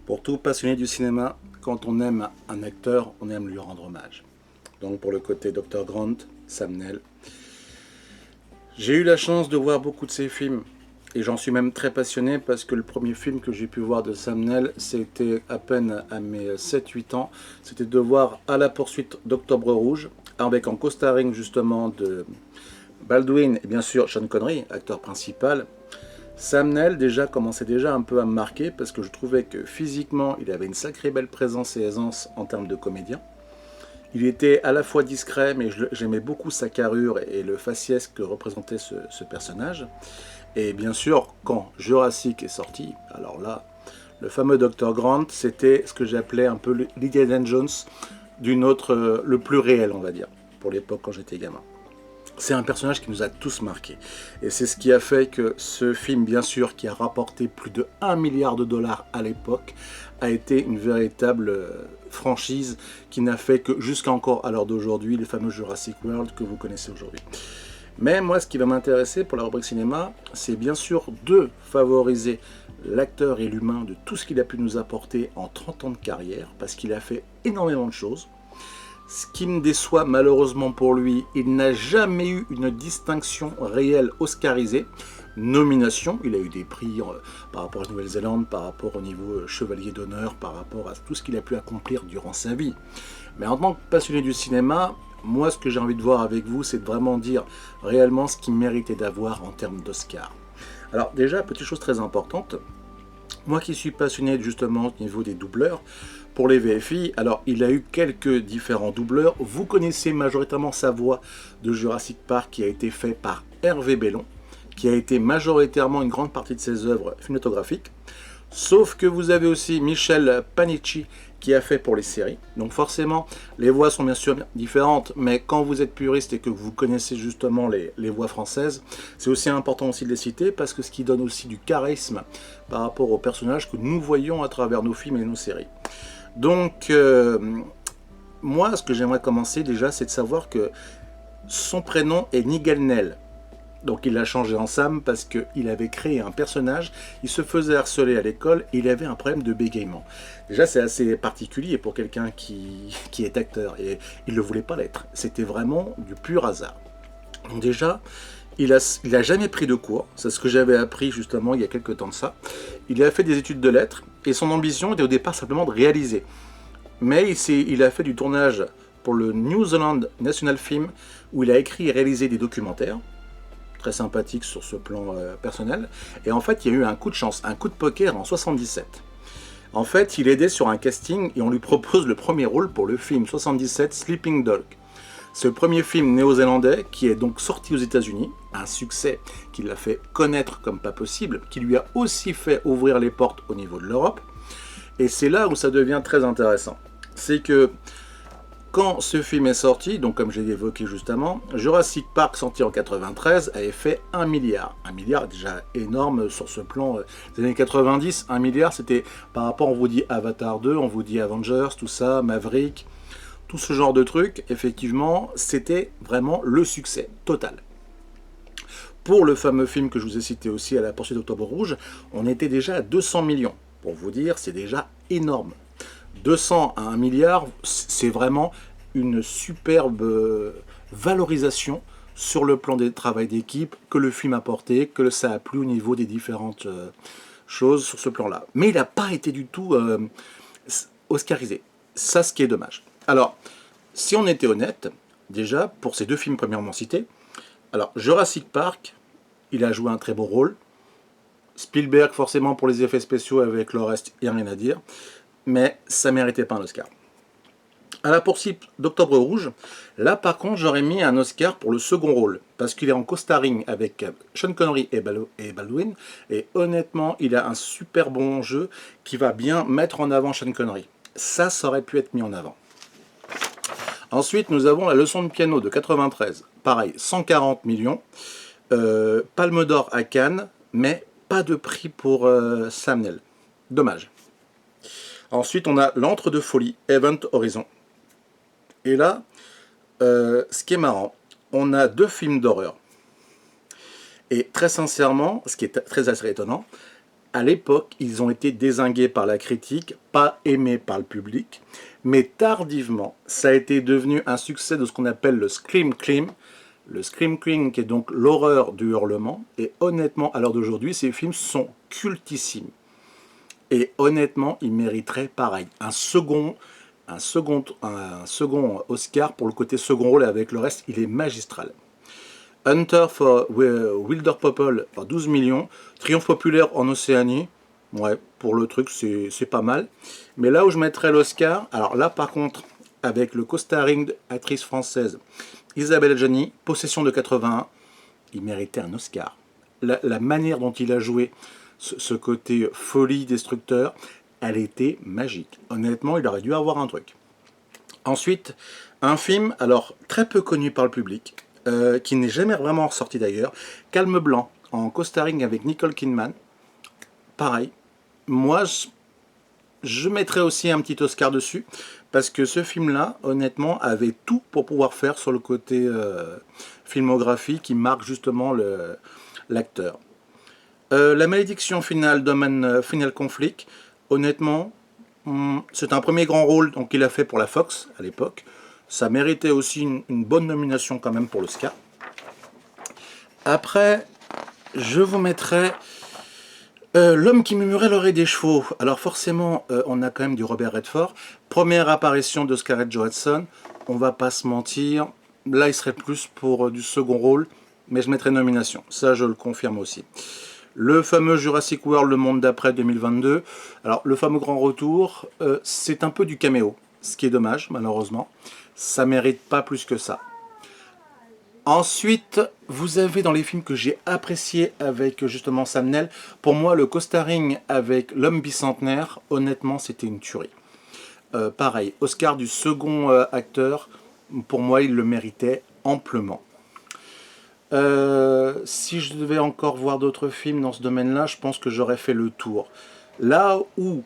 Pour tout passionné du cinéma, quand on aime un acteur, on aime lui rendre hommage. Donc pour le côté Dr. Grant, Sam Neill, j'ai eu la chance de voir beaucoup de ses films. Et j'en suis même très passionné parce que le premier film que j'ai pu voir de Sam Neill, c'était à peine à mes 7-8 ans. C'était de voir À la poursuite d'Octobre Rouge, avec en co-starring justement de Baldwin et bien sûr Sean Connery, acteur principal. Sam Neill déjà commençait déjà un peu à me marquer parce que je trouvais que physiquement il avait une sacrée belle présence et aisance en termes de comédien. Il était à la fois discret mais j'aimais beaucoup sa carrure et le faciès que représentait ce personnage. Et bien sûr quand Jurassic est sorti, alors là le fameux Dr. Grant c'était ce que j'appelais un peu l'Indiana Jones d'une autre, le plus réel on va dire, pour l'époque quand j'étais gamin. C'est un personnage qui nous a tous marqués. Et c'est ce qui a fait que ce film, bien sûr, qui a rapporté plus de 1 milliard de dollars à l'époque, a été une véritable franchise qui n'a fait que jusqu'à encore à l'heure d'aujourd'hui, le fameux Jurassic World que vous connaissez aujourd'hui. Mais moi, ce qui va m'intéresser pour la rubrique cinéma, c'est bien sûr de favoriser l'acteur et l'humain de tout ce qu'il a pu nous apporter en 30 ans de carrière, parce qu'il a fait énormément de choses. Ce qui me déçoit malheureusement pour lui, il n'a jamais eu une distinction réelle oscarisée. Nomination, il a eu des prix par rapport à la Nouvelle-Zélande, par rapport au niveau chevalier d'honneur, par rapport à tout ce qu'il a pu accomplir durant sa vie. Mais en tant que passionné du cinéma, moi ce que j'ai envie de voir avec vous, c'est de vraiment dire réellement ce qu'il méritait d'avoir en termes d'Oscar. Alors déjà, petite chose très importante, moi qui suis passionné justement au niveau des doubleurs, pour les VFI, alors il a eu quelques différents doubleurs. Vous connaissez majoritairement sa voix de Jurassic Park qui a été fait par Hervé Bellon, qui a été majoritairement une grande partie de ses œuvres cinématographiques. Sauf que vous avez aussi Michel Panicci qui a fait pour les séries. Donc forcément, les voix sont bien sûr différentes, mais quand vous êtes puriste et que vous connaissez justement les voix françaises, c'est aussi important aussi de les citer parce que ce qui donne aussi du charisme par rapport aux personnages que nous voyons à travers nos films et nos séries. Donc, moi, ce que j'aimerais commencer déjà, c'est de savoir que son prénom est Nigel Nell. Donc il l'a changé en Sam parce qu'il avait créé un personnage, il se faisait harceler à l'école et il avait un problème de bégaiement. Déjà c'est assez particulier pour quelqu'un qui est acteur et il ne voulait pas l'être. C'était vraiment du pur hasard. Donc déjà, il a jamais pris de cours, c'est ce que j'avais appris justement il y a quelques temps de ça. Il a fait des études de lettres et son ambition était au départ simplement de réaliser. Mais il a fait du tournage pour le New Zealand National Film où il a écrit et réalisé des documentaires très sympathiques sur ce plan personnel. Et en fait, il y a eu un coup de chance, un coup de poker en 77. En fait, il aidait sur un casting et on lui propose le premier rôle pour le film 77 Sleeping Dog. Ce premier film néo-zélandais qui est donc sorti aux États-Unis, un succès qui l'a fait connaître comme pas possible, qui lui a aussi fait ouvrir les portes au niveau de l'Europe. Et c'est là où ça devient très intéressant. C'est que quand ce film est sorti, donc comme j'ai évoqué justement, Jurassic Park sorti en 93 avait fait 1 milliard. 1 milliard déjà énorme sur ce plan des années 90. 1 milliard c'était par rapport, on vous dit Avatar 2, on vous dit Avengers, tout ça, Maverick, tout ce genre de trucs. Effectivement, c'était vraiment le succès total. Pour le fameux film que je vous ai cité aussi, À la poursuite d'Octobre Rouge, on était déjà à 200 millions. Pour vous dire, c'est déjà énorme. 200 à 1 milliard, c'est vraiment une superbe valorisation sur le plan des travail d'équipe que le film a porté, que ça a plu au niveau des différentes choses sur ce plan-là. Mais il n'a pas été du tout oscarisé. Ça, ce qui est dommage. Alors, si on était honnête, déjà, pour ces deux films premièrement cités, alors Jurassic Park, il a joué un très beau rôle. Spielberg, forcément, pour les effets spéciaux, avec le reste, il n'y a rien à dire. Mais ça ne méritait pas un Oscar. À la poursuite d'Octobre Rouge, là par contre j'aurais mis un Oscar pour le second rôle, parce qu'il est en co-starring avec Sean Connery et Baldwin, et honnêtement il a un super bon jeu qui va bien mettre en avant Sean Connery. Ça aurait pu être mis en avant. Ensuite nous avons La leçon de piano de 93, pareil, 140 millions, Palme d'or à Cannes, mais pas de prix pour Sam Neill. Dommage. Ensuite, on a L'Antre de folie, Event Horizon. Et là, ce qui est marrant, on a deux films d'horreur. Et très sincèrement, ce qui est très assez étonnant, À l'époque, ils ont été dézingués par la critique, pas aimés par le public, mais tardivement, ça a été devenu un succès de ce qu'on appelle le Scream Clean. Le Scream Clean, qui est donc l'horreur du hurlement, et honnêtement, à l'heure d'aujourd'hui, ces films sont cultissimes. Et honnêtement, ils mériteraient pareil, un second Oscar pour le côté second rôle, et avec le reste, il est magistral. Hunter for Wilder Popple, 12 millions. Triomphe populaire en Océanie. Ouais, pour le truc, c'est pas mal. Mais là où je mettrais l'Oscar, alors là par contre, avec le co-starring actrice française Isabelle Adjani, Possession de 81, il méritait un Oscar. La manière dont il a joué ce côté folie destructeur, elle était magique. Honnêtement, il aurait dû avoir un truc. Ensuite, un film, alors très peu connu par le public, qui n'est jamais vraiment ressorti d'ailleurs, Calme Blanc, en co-starring avec Nicole Kidman. Pareil, moi je mettrais aussi un petit Oscar dessus, parce que ce film-là, honnêtement, avait tout pour pouvoir faire sur le côté filmographie qui marque justement l'acteur. La malédiction finale d'Omen Final Conflict, honnêtement, c'est un premier grand rôle qu'il a fait pour la Fox à l'époque. Ça méritait aussi une bonne nomination quand même pour l'Oscar. Après, je vous mettrai L'homme qui murmurait l'oreille des chevaux. Alors forcément, on a quand même du Robert Redford. Première apparition de Scarlett Johansson. On va pas se mentir. Là, il serait plus pour du second rôle, mais je mettrai nomination. Ça, je le confirme aussi. Le fameux Jurassic World, le monde d'après 2022. Alors, le fameux grand retour, c'est un peu du caméo, ce qui est dommage, malheureusement. Ça mérite pas plus que ça. Ensuite, vous avez dans les films que j'ai appréciés avec justement Sam Neill, pour moi, le co-starring avec l'homme bicentenaire, honnêtement, c'était une tuerie. Pareil, Oscar du second acteur, pour moi, il le méritait amplement. Si je devais encore voir d'autres films dans ce domaine-là, je pense que j'aurais fait le tour. Là où,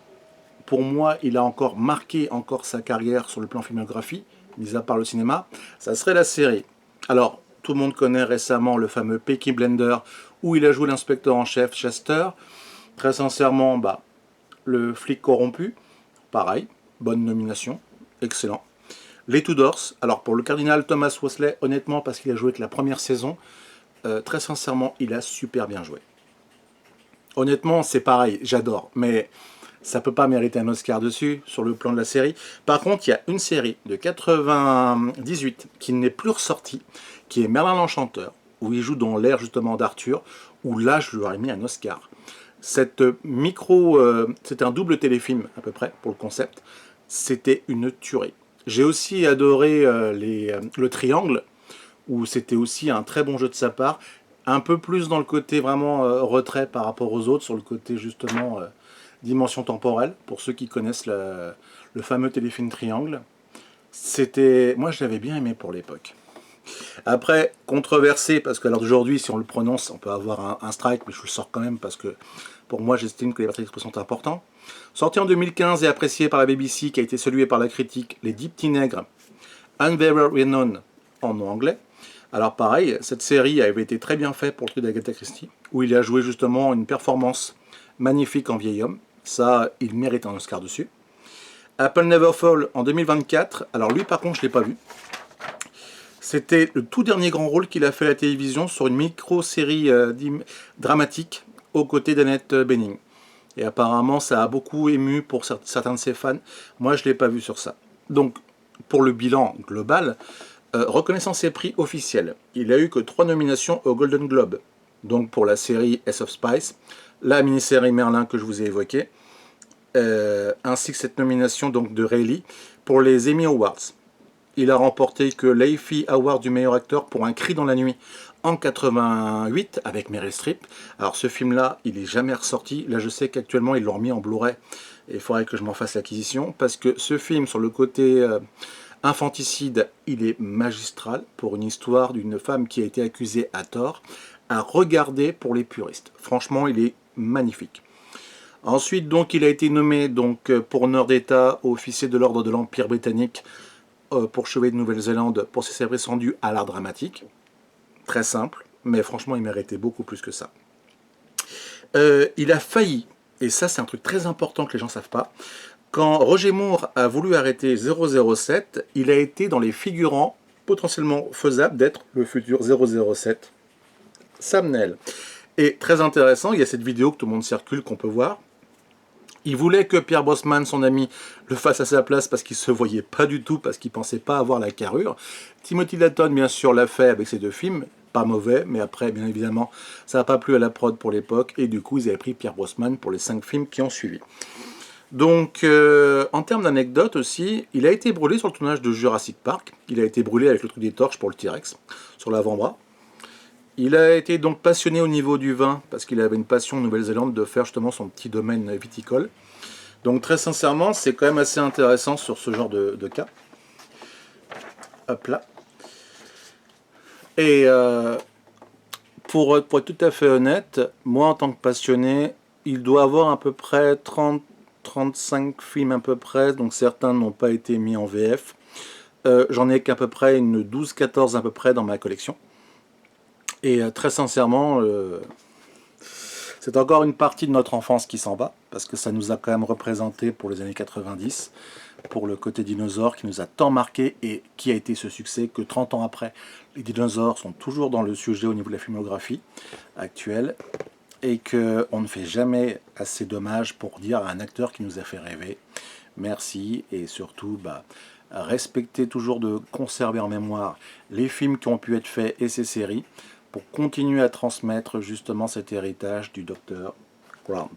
pour moi, il a encore marqué encore sa carrière sur le plan filmographie, mis à part le cinéma, ça serait la série. Alors, tout le monde connaît récemment le fameux Peaky Blinders, où il a joué l'inspecteur en chef Chester. Très sincèrement, le flic corrompu, pareil, bonne nomination, excellent. Les Tudors, alors pour le cardinal Thomas Wesley, honnêtement, parce qu'il a joué que la première saison, très sincèrement, il a super bien joué. Honnêtement, c'est pareil, j'adore, mais ça peut pas mériter un Oscar dessus, sur le plan de la série. Par contre, il y a une série de 98 qui n'est plus ressortie, qui est Merlin l'Enchanteur, où il joue dans l'air justement d'Arthur, où là, je lui aurais mis un Oscar. Cette c'était un double téléfilm à peu près, pour le concept. C'était une tuerie. J'ai aussi adoré le Triangle, où c'était aussi un très bon jeu de sa part, un peu plus dans le côté vraiment retrait par rapport aux autres, sur le côté justement dimension temporelle, pour ceux qui connaissent le fameux téléfilm Triangle. Moi je l'avais bien aimé pour l'époque. Après, controversé, parce qu'à l'heure d'aujourd'hui, si on le prononce, on peut avoir un strike, mais je le sors quand même parce que pour moi j'estime que les parties d'expression sont importantes. Sorti en 2015 et apprécié par la BBC, qui a été salué par la critique, Les 10 petits nègres, Unveiled Renown en anglais. Alors pareil, cette série avait été très bien faite pour le truc d'Agatha Christie, où il a joué justement une performance magnifique en vieil homme. Ça, il mérite un Oscar dessus. Apple Never Fall en 2024. Alors lui, par contre, je ne l'ai pas vu. C'était le tout dernier grand rôle qu'il a fait à la télévision sur une micro-série dramatique aux côtés d'Annette Bening. Et apparemment, ça a beaucoup ému pour certains de ses fans. Moi, je ne l'ai pas vu sur ça. Donc, pour le bilan global, reconnaissant ses prix officiels, il a eu que 3 nominations au Golden Globe. Donc pour la série Ace of Spice, la mini-série Merlin que je vous ai évoquée, ainsi que cette nomination donc de Ray Lee pour les Emmy Awards. Il a remporté que l'Effie Award du meilleur acteur pour Un cri dans la nuit en 88 avec Meryl Streep. Alors ce film-là, il n'est jamais ressorti. Là, je sais qu'actuellement, ils l'ont remis en Blu-ray. Et il faudrait que je m'en fasse l'acquisition. Parce que ce film, sur le côté infanticide, il est magistral pour une histoire d'une femme qui a été accusée à tort, à regarder pour les puristes. Franchement, il est magnifique. Ensuite, donc, il a été nommé pour honneur d'État officier de l'ordre de l'Empire britannique pour Chevalier de Nouvelle-Zélande pour ses services rendus à l'art dramatique. Très simple, mais franchement, il méritait beaucoup plus que ça. Il a failli et ça c'est un truc très important que les gens ne savent pas, quand Roger Moore a voulu arrêter 007, il a été dans les figurants potentiellement faisables d'être le futur 007 Sam Neill. Et très intéressant, il y a cette vidéo que tout le monde circule, qu'on peut voir. Il voulait que Pierre Brosnan, son ami, le fasse à sa place parce qu'il ne se voyait pas du tout, parce qu'il ne pensait pas avoir la carrure. Timothy Dalton, bien sûr, l'a fait avec ses 2 films, pas mauvais, mais après, bien évidemment, ça n'a pas plu à la prod pour l'époque, et du coup, ils avaient pris Pierre Brosnan pour les 5 films qui ont suivi. Donc, en termes d'anecdotes aussi, il a été brûlé sur le tournage de Jurassic Park. Il a été brûlé avec le truc des torches pour le T-Rex, sur l'avant-bras. Il a été donc passionné au niveau du vin, parce qu'il avait une passion en Nouvelle-Zélande de faire justement son petit domaine viticole. Donc très sincèrement, c'est quand même assez intéressant sur ce genre de cas. Hop là. Et pour être tout à fait honnête, moi en tant que passionné, il doit avoir à peu près 30-35 films à peu près, donc certains n'ont pas été mis en VF. J'en ai qu'à peu près une 12-14 à peu près dans ma collection. Et très sincèrement, c'est encore une partie de notre enfance qui s'en va, parce que ça nous a quand même représenté pour les années 90, pour le côté dinosaure qui nous a tant marqué et qui a été ce succès que 30 ans après, les dinosaures sont toujours dans le sujet au niveau de la filmographie actuelle, et qu'on ne fait jamais assez d'hommage pour dire à un acteur qui nous a fait rêver, merci, et surtout, respecter toujours de conserver en mémoire les films qui ont pu être faits et ces séries, pour continuer à transmettre justement cet héritage du Dr. Grant.